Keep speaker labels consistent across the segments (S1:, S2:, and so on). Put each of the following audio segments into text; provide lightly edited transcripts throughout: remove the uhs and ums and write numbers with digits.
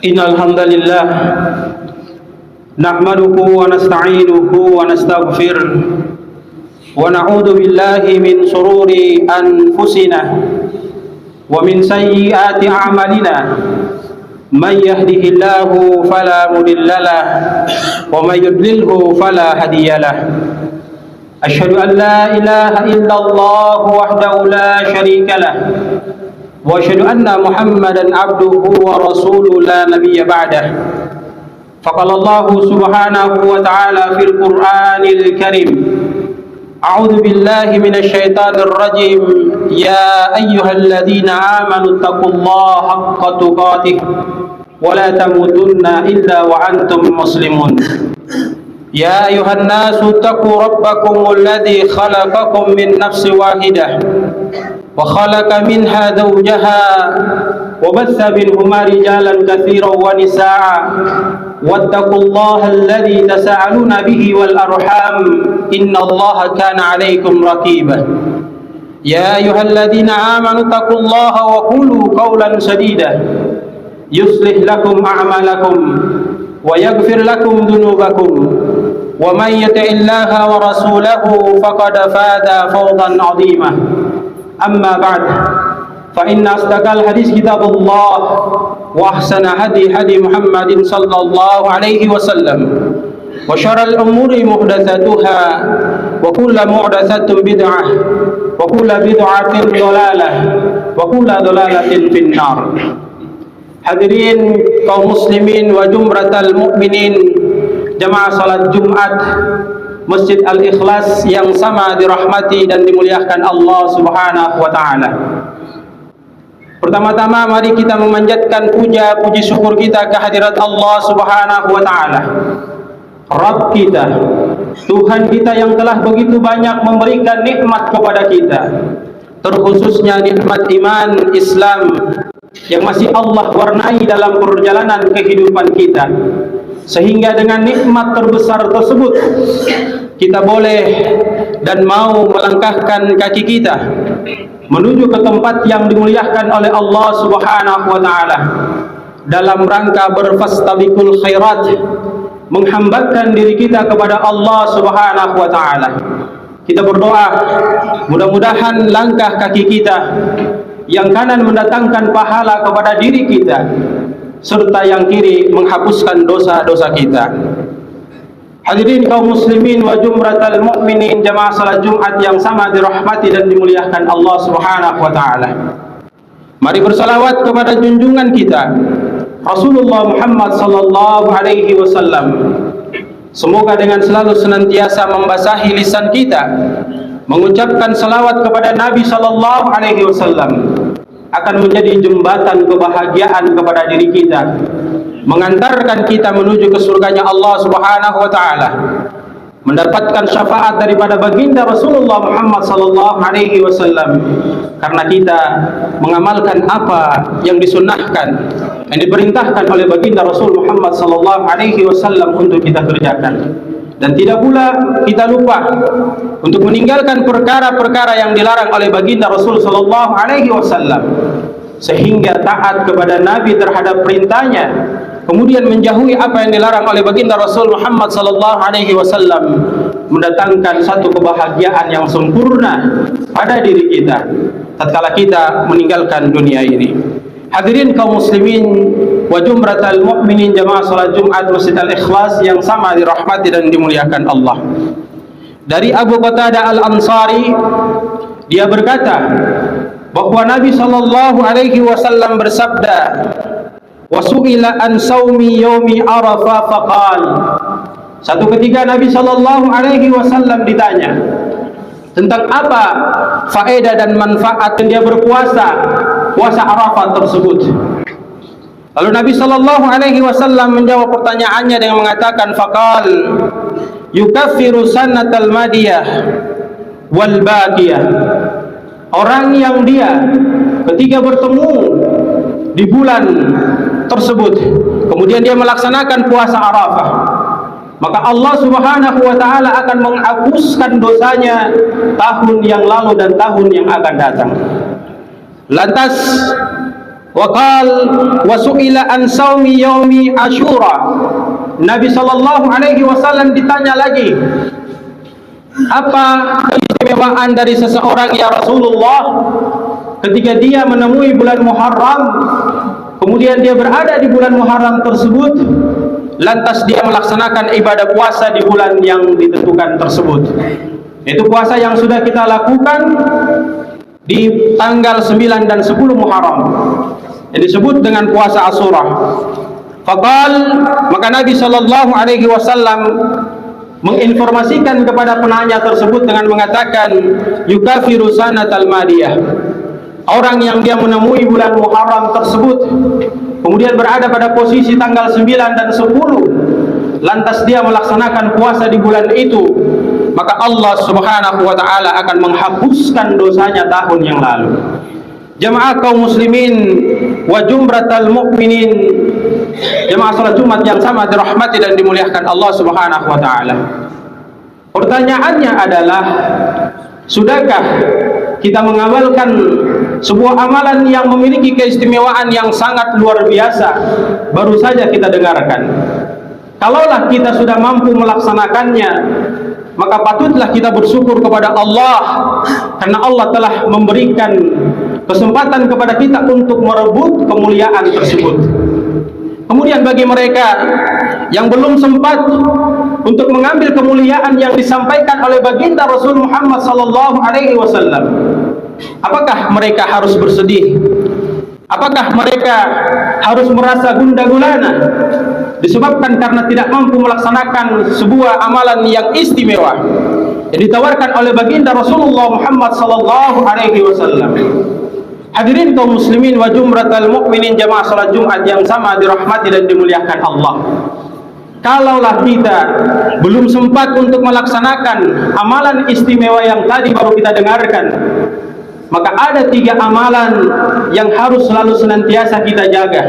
S1: Innal hamdalillah nahmaduhu wa nasta'inuhu wa nastaghfiruh wa na'udzu billahi min shururi anfusina wa min sayyiati a'malina may yahdihillahu fala mudhillalah wa may yudlilhu fala hadiyalah. Asyhadu an la ilaha illallah wahdahu la syarikalah wa asyhadu anna Muhammadan abduhu wa rasuluhu la nabiyya ba'dah. Faqala Allah subhanahu wa ta'ala fil Qur'anil Karim, a'udzu billahi minasy syaithanir rajim, ya ayyuhalladzina amanu taqullaha haqqa tuqatih wa la tamutunna illa wa antum muslimun. Ya ayuhan nasu taqu rabbakum alladzi khalaqakum min nafsin wahidah wa khalaqa minha zawjaha wa batha minhuma rijalan katsiran wa nisaa wattaqullaha alladzi tasaaluna bihi wal arham innallaha kana 'alaykum raqiba. Ya ayyuhalladzina amanu taqullaha wa qulu qawlan sadida yuslih lakum a'malakum wa yaghfir lakum dhunubakum wa may yuti'illaha wa rasulahu faqad faza fawzan 'azima. Amma ba'd, fa inna asdaqal hadis kitabullah wa ahsana hadi Muhammadin sallallahu alaihi wasallam wa syarral umuri muhdatsatuha wa kullu muhdatsatin bid'ah wa kullu bid'atin dhalalah wa kullu dhalalatin finnar. Hadirin kaum muslimin wa jumratal mukminin, jamaah salat Jumat Masjid Al-Ikhlas yang sama dirahmati dan dimuliakan Allah Subhanahu wa ta'ala. Pertama-tama mari kita memanjatkan puja puji syukur kita kehadirat Allah Subhanahu wa ta'ala, Rabb kita, Tuhan kita yang telah begitu banyak memberikan nikmat kepada kita, terkhususnya nikmat iman Islam yang masih Allah warnai dalam perjalanan kehidupan kita, sehingga dengan nikmat terbesar tersebut kita boleh dan mau melangkahkan kaki kita menuju ke tempat yang dimuliakan oleh Allah Subhanahu wa ta'ala dalam rangka berfastabiqul khairat, menghambakan diri kita kepada Allah Subhanahu wa ta'ala. Kita berdoa mudah-mudahan langkah kaki kita yang kanan mendatangkan pahala kepada diri kita, serta yang kiri menghapuskan dosa-dosa kita. Hadirin kaum muslimin wa jumratal mukminin, jamaah salat Jumat yang sama dirahmati dan dimuliakan Allah Subhanahu wa ta'ala. Mari bersalawat kepada junjungan kita Rasulullah Muhammad sallallahu alaihi wasallam. Semoga dengan selalu senantiasa membasahi lisan kita mengucapkan salawat kepada Nabi sallallahu alaihi wasallam akan menjadi jembatan kebahagiaan kepada diri kita, mengantarkan kita menuju ke surganya Allah Subhanahu wa ta'ala, mendapatkan syafaat daripada baginda Rasulullah Muhammad sallallahu alaihi wasallam karena kita mengamalkan apa yang disunnahkan, yang diperintahkan oleh baginda Rasul Muhammad sallallahu alaihi wasallam untuk kita kerjakan. Dan tidak pula kita lupa untuk meninggalkan perkara-perkara yang dilarang oleh baginda Rasul sallallahu alaihi wasallam, sehingga taat kepada Nabi terhadap perintahnya, kemudian menjauhi apa yang dilarang oleh baginda Rasul Muhammad sallallahu alaihi wasallam, mendatangkan satu kebahagiaan yang sempurna pada diri kita tatkala kita meninggalkan dunia ini. Hadirin kaum muslimin wa jumratal mukminin, jamaah salat Jumat Masjid Al-Ikhlas yang sama dirahmati dan dimuliakan Allah. Dari Abu Qatadah Al-Ansari, dia berkata bahwa Nabi sallallahu alaihi wasallam bersabda, wa su'ila an saumi yaumi Arafah faqal. Satu ketika Nabi sallallahu alaihi wasallam ditanya tentang apa faedah dan manfaat dia berpuasa puasa Arafah tersebut. Lalu Nabi sallallahu alaihi wasallam menjawab pertanyaannya dengan mengatakan, faqal yukaffiru sanatal madiyah wal baqiyah. Orang yang dia ketika bertemu di bulan tersebut kemudian dia melaksanakan puasa Arafah, maka Allah Subhanahu wa ta'ala akan menghapuskan dosanya tahun yang lalu dan tahun yang akan datang. Lantas Wa qala wa su'ila an saumi yaumi Asyura. Nabi sallallahu alaihi wasallam ditanya lagi, apa keistimewaan dari seseorang ya Rasulullah ketika dia menemui bulan Muharram, kemudian dia berada di bulan Muharram tersebut, lantas dia melaksanakan ibadah puasa di bulan yang ditentukan tersebut. Itu puasa yang sudah kita lakukan di tanggal 9 dan 10 Muharram, yang disebut dengan puasa Asyura. Faqal, maka Nabi sallallahu alaihi wasallam menginformasikan kepada penanya tersebut dengan mengatakan, yukafiru sanatal madiyah. Orang yang dia menemui bulan Muharram tersebut, kemudian berada pada posisi tanggal 9 dan 10, lantas dia melaksanakan puasa di bulan itu, maka Allah subhanahu wa ta'ala akan menghapuskan dosanya tahun yang lalu. Jamaah kaum muslimin wa jumratal mu'minin, jamaah salat Jumat yang sama dirahmati dan dimuliakan Allah subhanahu wa ta'ala. Pertanyaannya adalah, sudahkah kita mengamalkan sebuah amalan yang memiliki keistimewaan yang sangat luar biasa baru saja kita dengarkan? Kalaulah kita sudah mampu melaksanakannya, maka patutlah kita bersyukur kepada Allah, karena Allah telah memberikan kesempatan kepada kita untuk merebut kemuliaan tersebut. Kemudian bagi mereka yang belum sempat untuk mengambil kemuliaan yang disampaikan oleh baginda Rasul Muhammad sallallahu alaihi wasallam, apakah mereka harus bersedih? Apakah mereka harus merasa gundah gulana disebabkan karena tidak mampu melaksanakan sebuah amalan yang istimewa yang ditawarkan oleh baginda Rasulullah Muhammad sallallahu alaihi wasallam? Hadirin kaum muslimin wa jumratal mu'minin, jamaah salat Jumat yang sama dirahmati dan dimuliakan Allah. Kalaulah kita belum sempat untuk melaksanakan amalan istimewa yang tadi baru kita dengarkan, maka ada 3 amalan yang harus selalu senantiasa kita jaga,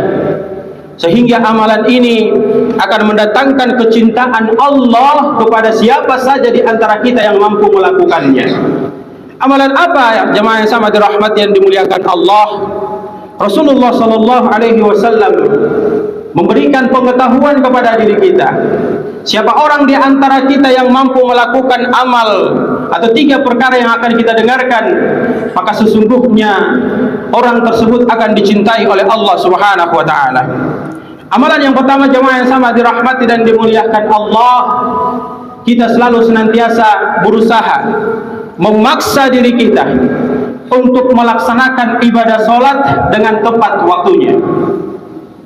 S1: sehingga amalan ini akan mendatangkan kecintaan Allah kepada siapa saja di antara kita yang mampu melakukannya. Amalan apa jemaah yang sama dirahmati yang dimuliakan Allah? Rasulullah sallallahu alaihi wasallam memberikan pengetahuan kepada diri kita, siapa orang di antara kita yang mampu melakukan amal atau 3 perkara yang akan kita dengarkan, maka sesungguhnya orang tersebut akan dicintai oleh Allah subhanahu wa ta'ala. Amalan yang pertama jemaah yang sama dirahmati dan dimuliakan Allah, kita selalu senantiasa berusaha memaksa diri kita untuk melaksanakan ibadah solat dengan tepat waktunya.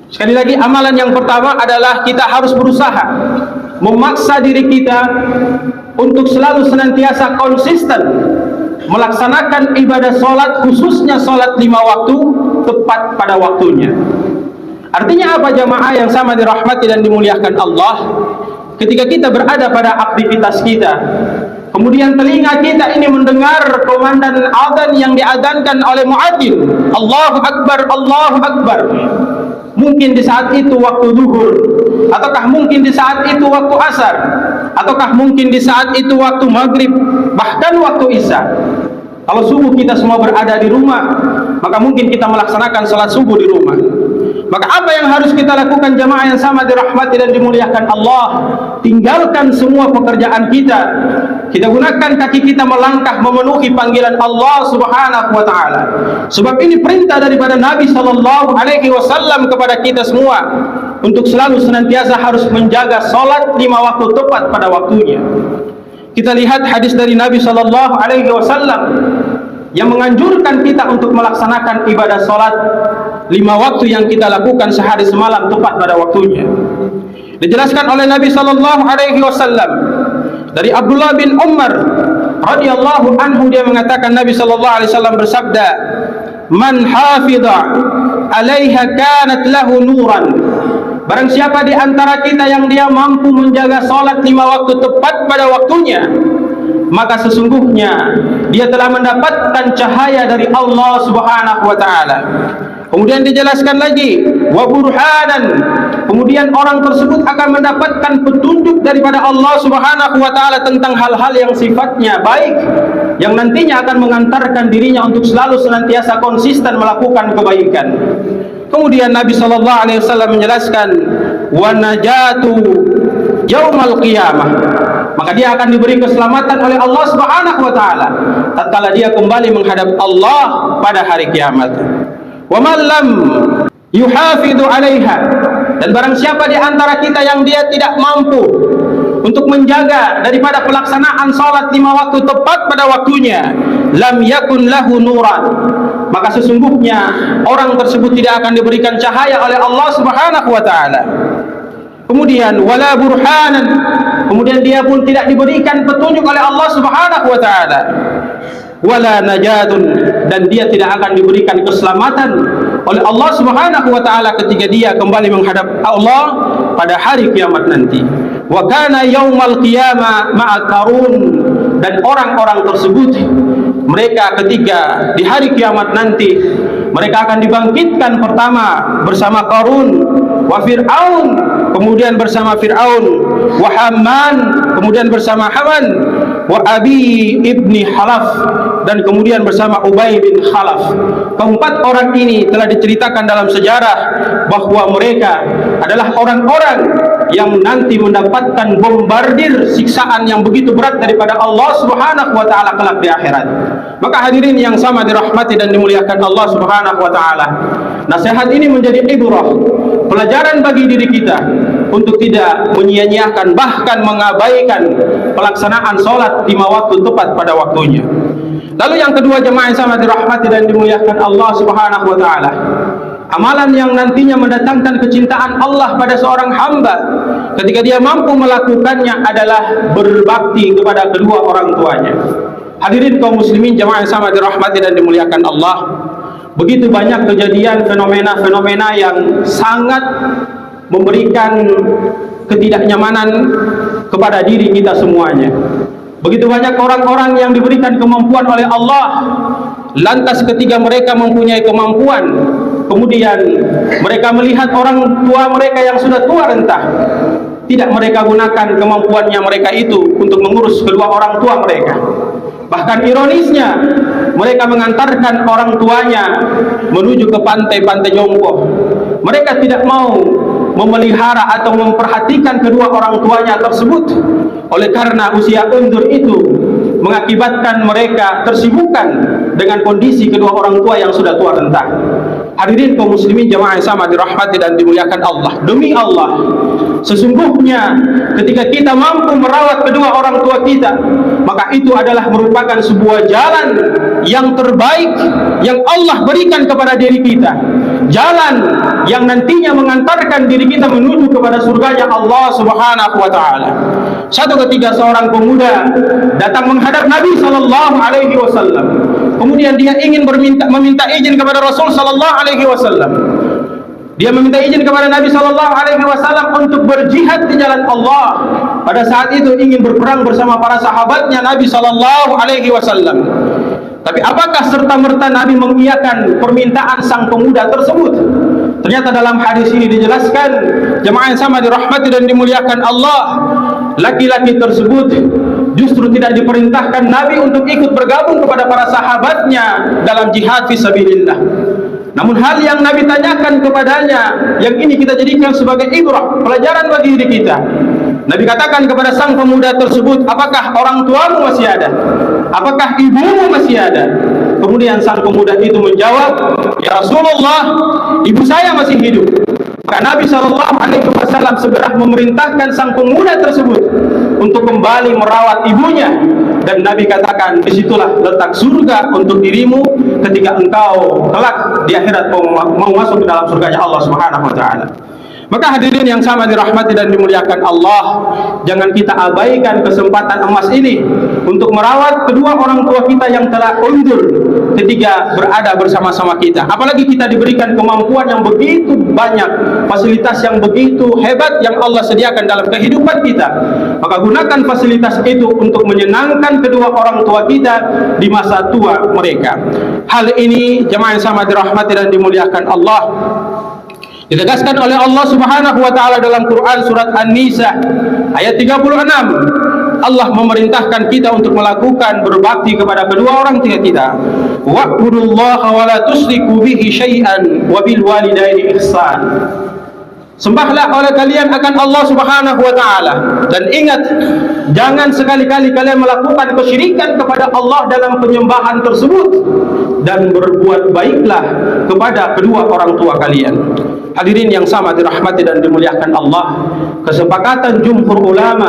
S1: Sekali lagi, amalan yang pertama adalah kita harus berusaha memaksa diri kita untuk selalu senantiasa konsisten melaksanakan ibadah solat, khususnya solat 5 waktu tepat pada waktunya. Artinya apa jamaah yang sama dirahmati dan dimuliakan Allah? Ketika kita berada pada aktivitas kita, kemudian telinga kita ini mendengar komandan adzan yang diadzankan oleh muadzin, Allahu Akbar, Allahu Akbar. Mungkin di saat itu waktu zuhur, ataukah mungkin di saat itu waktu asar, ataukah mungkin di saat itu waktu maghrib, bahkan waktu isya. Kalau subuh kita semua berada di rumah, maka mungkin kita melaksanakan salat subuh di rumah. Maka apa yang harus kita lakukan jamaah yang sama dirahmati dan dimuliakan Allah? Tinggalkan semua pekerjaan kita. Kita gunakan kaki kita melangkah memenuhi panggilan Allah subhanahu wa ta'ala. Sebab ini perintah daripada Nabi sallallahu alaihi wasallam kepada kita semua untuk selalu senantiasa harus menjaga salat 5 waktu tepat pada waktunya. Kita lihat hadis dari Nabi sallallahu alaihi wasallam yang menganjurkan kita untuk melaksanakan ibadah salat 5 waktu yang kita lakukan sehari semalam tepat pada waktunya. Dijelaskan oleh Nabi sallallahu alaihi wasallam dari Abdullah bin Umar radhiyallahu anhu, dia mengatakan Nabi sallallahu alaihi wasallam bersabda, "Man hafidha 'alaiha kanat lahu nuran." Barang siapa di antara kita yang dia mampu menjaga salat 5 waktu tepat pada waktunya, maka sesungguhnya dia telah mendapatkan cahaya dari Allah subhanahu wa ta'ala. Kemudian dijelaskan lagi, wa burhanan. Kemudian orang tersebut akan mendapatkan petunjuk daripada Allah Subhanahu wa taala tentang hal-hal yang sifatnya baik, yang nantinya akan mengantarkan dirinya untuk selalu senantiasa konsisten melakukan kebaikan. Kemudian Nabi sallallahu alaihi wasallam menjelaskan, wa najatu yaumal qiyamah. Maka dia akan diberi keselamatan oleh Allah Subhanahu wa taala tatkala dia kembali menghadap Allah pada hari kiamat. Wa man lam yuhafidhu 'alaiha, dan barang siapa di antara kita yang dia tidak mampu untuk menjaga daripada pelaksanaan salat 5 waktu tepat pada waktunya, lam yakun lahu nuran, maka sesungguhnya orang tersebut tidak akan diberikan cahaya oleh Allah Subhanahu wa taala. Kemudian wala burhanan, kemudian dia pun tidak diberikan petunjuk oleh Allah Subhanahu wa taala. Wala najatun, dan dia tidak akan diberikan keselamatan oleh Allah Subhanahu wa taala ketika dia kembali menghadap Allah pada hari kiamat nanti. Wa kana yaumal qiyamah ma'a Qarun, dan orang-orang tersebut mereka ketika di hari kiamat nanti mereka akan dibangkitkan pertama bersama Qarun, wa Fir'aun, kemudian bersama Fir'aun, wa Haman, kemudian bersama Haman, wa Abi ibni Khalaf, dan kemudian bersama Ubay bin Khalaf. Keempat orang ini telah diceritakan dalam sejarah bahwa mereka adalah orang-orang yang nanti mendapatkan bombardir siksaan yang begitu berat daripada Allah Subhanahu wa taala kelak di akhirat. Maka hadirin yang sama dirahmati dan dimuliakan Allah Subhanahu wa taala, nasihat ini menjadi ibrah, pelajaran bagi diri kita untuk tidak menyia-nyiakan bahkan mengabaikan pelaksanaan salat 5 waktu tepat pada waktunya. Lalu yang kedua, jemaah yang sama dirahmati dan dimuliakan Allah Subhanahu wa taala, amalan yang nantinya mendatangkan kecintaan Allah pada seorang hamba ketika dia mampu melakukannya adalah berbakti kepada kedua orang tuanya. Hadirin kaum muslimin jemaah yang sama dirahmati dan dimuliakan Allah, begitu banyak kejadian fenomena-fenomena yang sangat memberikan ketidaknyamanan kepada diri kita semuanya. Begitu banyak orang-orang yang diberikan kemampuan oleh Allah, lantas ketika mereka mempunyai kemampuan, kemudian mereka melihat orang tua mereka yang sudah tua renta, tidak mereka gunakan kemampuannya mereka itu untuk mengurus kedua orang tua mereka. Bahkan ironisnya, mereka mengantarkan orang tuanya menuju ke pantai-pantai jompo. Mereka tidak mau memelihara atau memperhatikan kedua orang tuanya tersebut, oleh karena usia undur itu mengakibatkan mereka tersibukkan dengan kondisi kedua orang tua yang sudah tua renta. Hadirin kaum muslimin jemaah yang sama dirahmati dan dimuliakan Allah, demi Allah, sesungguhnya ketika kita mampu merawat kedua orang tua kita, maka itu adalah merupakan sebuah jalan yang terbaik yang Allah berikan kepada diri kita, jalan yang nantinya mengantarkan diri kita menuju kepada surganya Allah Subhanahu wa taala. Satu ketika seorang pemuda datang menghadap Nabi sallallahu alaihi wasallam. Kemudian dia ingin meminta izin kepada Rasul sallallahu alaihi wasallam. Dia meminta izin kepada Nabi sallallahu alaihi wasallam untuk berjihad di jalan Allah. Pada saat itu ingin berperang bersama para sahabatnya Nabi sallallahu alaihi wasallam. Tapi apakah serta-merta Nabi mengiyakan permintaan sang pemuda tersebut? Ternyata dalam hadis ini dijelaskan, jemaah yang sama dirahmati dan dimuliakan Allah, laki-laki tersebut justru tidak diperintahkan Nabi untuk ikut bergabung kepada para sahabatnya dalam jihad fisabilillah. Namun hal yang Nabi tanyakan kepadanya, yang ini kita jadikan sebagai ibrah, pelajaran bagi diri kita. Nabi katakan kepada sang pemuda tersebut, apakah orang tuamu masih ada? Apakah ibumu masih ada? Kemudian sang pemuda itu menjawab, ya Rasulullah, ibu saya masih hidup. Maka Nabi SAW segera memerintahkan sang pemuda tersebut untuk kembali merawat ibunya. Dan Nabi katakan, disitulah letak surga untuk dirimu ketika engkau kelak di akhirat mau masuk ke dalam surganya Allah Subhanahu wa taala. Maka hadirin yang sama dirahmati dan dimuliakan Allah, jangan kita abaikan kesempatan emas ini untuk merawat kedua orang tua kita yang telah undur ketika berada bersama-sama kita. Apalagi kita diberikan kemampuan yang begitu banyak, fasilitas yang begitu hebat yang Allah sediakan dalam kehidupan kita. Maka gunakan fasilitas itu untuk menyenangkan kedua orang tua kita di masa tua mereka. Hal ini jemaah yang sama dirahmati dan dimuliakan Allah ditegaskan oleh Allah Subhanahu wa taala dalam Quran surat An-Nisa ayat 36. Allah memerintahkan kita untuk melakukan berbakti kepada kedua orang tua kita. Wa'budullaha wa la tusyriku bihi syai'an wa bil walidaini ihsan. Sembahlah oleh kalian akan Allah Subhanahu wa taala, dan ingat, jangan sekali-kali kalian melakukan kesyirikan kepada Allah dalam penyembahan tersebut, dan berbuat baiklah kepada kedua orang tua kalian. Hadirin yang sama dirahmati dan dimuliakan Allah, kesepakatan jumhur ulama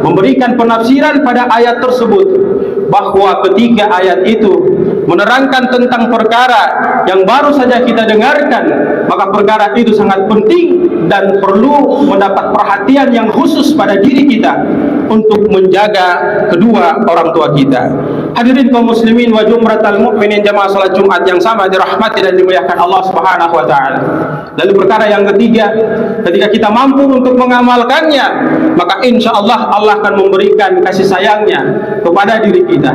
S1: memberikan penafsiran pada ayat tersebut bahwa ketiga ayat itu menerangkan tentang perkara yang baru saja kita dengarkan, maka perkara itu sangat penting dan perlu mendapat perhatian yang khusus pada diri kita untuk menjaga kedua orang tua kita. Hadirin kaum muslimin wa jumratal mukminin jamaah salat Jumat yang sama dirahmati dan dimuliakan Allah Subhanahu wa taala. Lalu perkara yang ketiga, ketika kita mampu untuk mengamalkannya, maka insyaallah Allah akan memberikan kasih sayangnya kepada diri kita.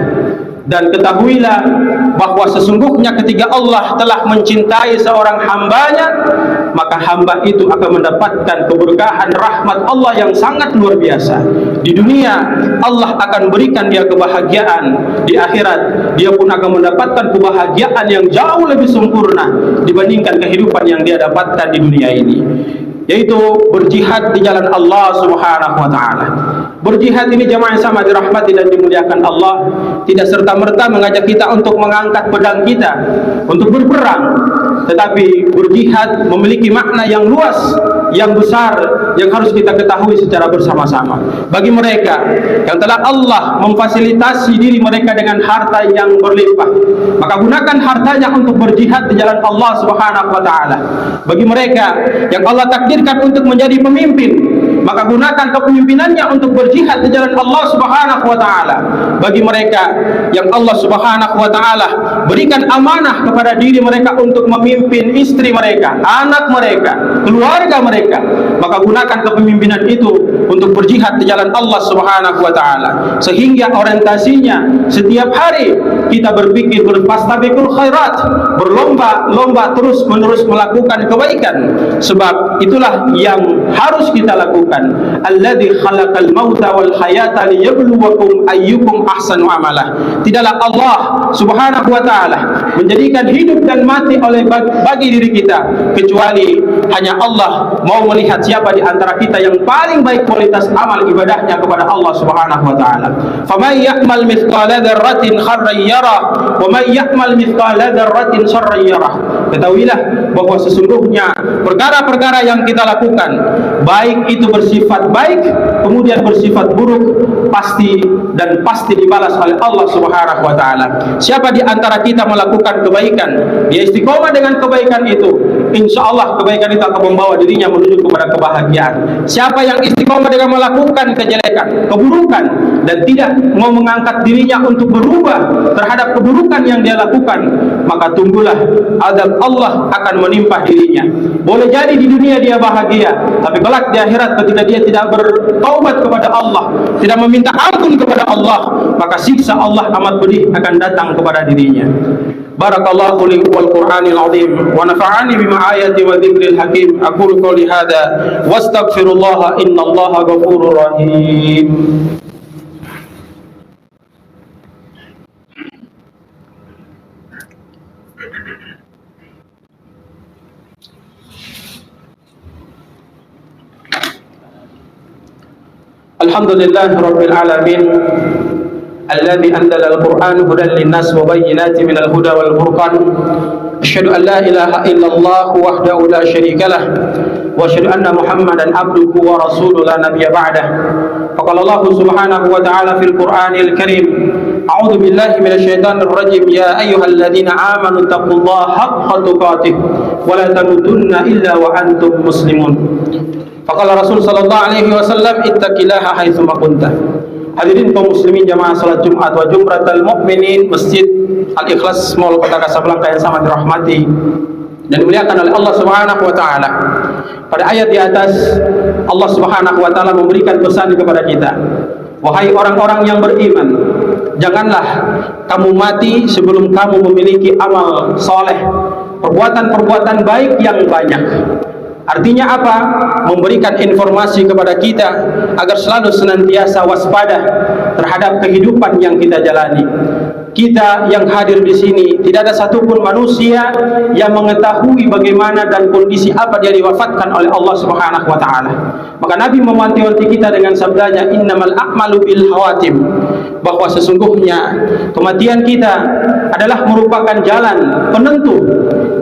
S1: Dan ketahuilah bahwa sesungguhnya ketika Allah telah mencintai seorang hambanya, maka hamba itu akan mendapatkan keberkahan rahmat Allah yang sangat luar biasa. Di dunia Allah akan berikan dia kebahagiaan, di akhirat dia pun akan mendapatkan kebahagiaan yang jauh lebih sempurna dibandingkan kehidupan yang dia dapatkan di dunia ini, yaitu berjihad di jalan Allah Subhanahu wa taala. Berjihad ini jemaah yang sama dirahmati dan dimuliakan Allah tidak serta-merta mengajak kita untuk mengangkat pedang kita untuk berperang, tetapi berjihad memiliki makna yang luas, yang besar, yang harus kita ketahui secara bersama-sama. Bagi mereka yang telah Allah memfasilitasi diri mereka dengan harta yang berlimpah, maka gunakan hartanya untuk berjihad di jalan Allah Subhanahu wa taala. Bagi mereka yang Allah takdirkan untuk menjadi pemimpin, maka gunakan kepemimpinannya untuk berjihad di jalan Allah Subhanahu wa taala. Bagi mereka yang Allah Subhanahu wa taala berikan amanah kepada diri mereka untuk memimpin istri mereka, anak mereka, keluarga mereka, maka gunakan kepemimpinan itu untuk berjihad di jalan Allah Subhanahu wa taala, sehingga orientasinya setiap hari kita berpikir berfastabiqul khairat, berlomba-lomba terus-menerus melakukan kebaikan. Sebab itulah yang harus kita lakukan. Alladzi khalaqal mauta wal hayata liyabluwakum ayyukum ahsanu amala. Tidaklah Allah Subhanahu wa taala menjadikan hidup dan mati oleh bagi diri kita, kecuali hanya Allah mau melihat siapa di antara kita yang paling baik kualitas amal ibadahnya kepada Allah Subhanahu wa taala. Faman ya'mal mithqala dzarratin khairan yarah wa man ya'mal mithqala dzarratin syarran yarah. Ketahuilah bahwa sesungguhnya perkara-perkara yang kita lakukan, baik itu bersifat baik kemudian bersifat buruk, pasti dibalas oleh Allah Subhanahu wa taala. Siapa di antara kita melakukan kebaikan, dia istiqomah dengan kebaikan itu, insyaallah kebaikan itu akan membawa dirinya menuju kepada kebahagiaan. Siapa yang istiqomah dengan melakukan kejelekan, keburukan, dan tidak mau mengangkat dirinya untuk berubah terhadap keburukan yang dia lakukan, maka tunggulah azab Allah akan menimpa dirinya. Boleh jadi di dunia dia bahagia, tapi kelak di akhirat ketika dia tidak bertaubat kepada Allah, tidak meminta ampun kepada Allah, maka siksa Allah amat pedih akan datang kepada dirinya. Barakallahu li wal Qur'anil azim wa nafa'ani bima ayati wa dzikril hakim. Aqulu qouli hadza wastaghfirullah innallaha ghafurur rahim. Alhamdulillah Rabbil Alamin alladhi anzala al-Qur'an hudan lin-nas wa bayyinatin minal huda wal furqan. Asyhadu an la ilaha illallah wahdahu la syarika lah wa asyhadu anna Muhammadan abduhu wa rasuluhu la nabiyya ba'dah. Faqala Allah subhanahu wa ta'ala fil Qur'anil Karim, a'udzu billahi minasy syaithanir rajim, ya ayyuhalladzina amanu taqullaha haqqa tuqatih wa la tamutunna illa wa antum muslimun. Faqala Rasul sallallahu alaihi wasallam, ittaqillaha haitsu ma kunta. Hadirin kaum muslimin jamaah salat Jumat wa jumratul mukminin Masjid Al-Ikhlas Mall Kota Kasablanka yang sangat dirahmati dan dimuliakan oleh Allah Subhanahu wa taala. Pada ayat di atas Allah Subhanahu wa taala memberikan pesan kepada kita, wahai orang-orang yang beriman, janganlah kamu mati sebelum kamu memiliki amal soleh, perbuatan-perbuatan baik yang banyak. Artinya apa? Memberikan informasi kepada kita agar selalu senantiasa waspada terhadap kehidupan yang kita jalani. Kita yang hadir di sini, tidak ada satupun manusia yang mengetahui bagaimana dan kondisi apa dia diwafatkan oleh Allah Subhanahu wa taala. Maka Nabi mewanti-wanti kita dengan sabdanya, innamal a'malu bil khawatim, bahwa sesungguhnya kematian kita adalah merupakan jalan penentu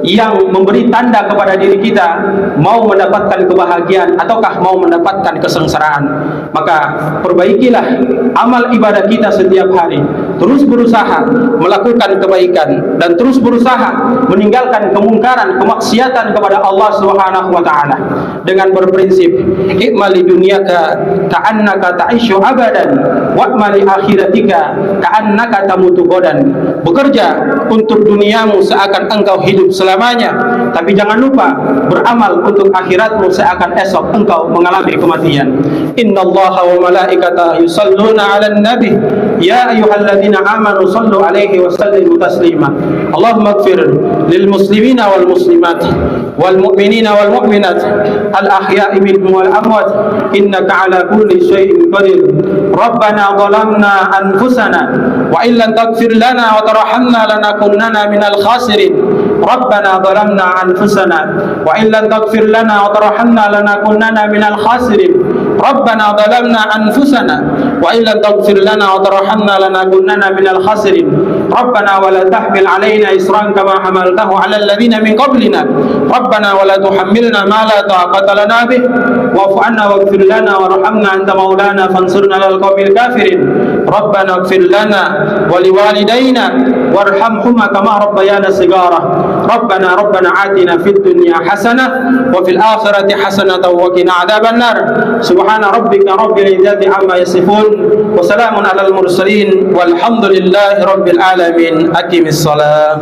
S1: yang memberi tanda kepada diri kita mau mendapatkan kebahagiaan ataukah mau mendapatkan kesengsaraan. Maka perbaikilah amal ibadah kita setiap hari, terus berusaha melakukan kebaikan dan terus berusaha meninggalkan kemungkaran, kemaksiatan kepada Allah Subhanahu wa taala dengan berprinsip i'mali dunyaka ka'annaka ta'ishu abadan wa'mali akhiratika ka'annaka tamutu godan. Bekerja untuk duniamu seakan engkau hidup selamanya, tapi jangan lupa beramal untuk akhiratmu seakan esok engkau mengalami kematian. Innallaha wa malaikatahu yusalluna 'alan nabi ya ayyuhalladzina amanu sallu 'alaihi wa sallimu taslima. Allahumma ighfir lil muslimina wal muslimat wal mu'minina wal mu'minat al ahya'i minhum wal amwat innaka 'ala kulli syai'in qadir. Rabbana zalamna anfusana wa illam taghfir lana wa tarhamna lanakunanna minal khasirin. Rabbana zalamna anfusana wa illam taghfir lana wa tarhamna lanakunanna minal khasirin. Rabbana zalamna anfusana wa illam taghfir lana wa tarhamna lanakunanna minal khasirin. Rabbana wa la tahmil alaina isran kama hamaltahu ala alladhina min qablina. Rabbana wa la tuhammilna ma la taqata lana bih wa'fu 'anna waghfir lana warhamna anta maulana fansurna 'alal qaumil kafirin. Rabbana ighfir lana wa liwalidayna warhamhuma kama rabbayana shighara. Rabbana atina fid dunya hasanah wa fil akhirati hasanah wa qina adzabannar. Subhana rabbika rabbil izzati amma yasifun wa salamun alal mursalin walhamdulillahi rabbil alamin. Aqimis shalah.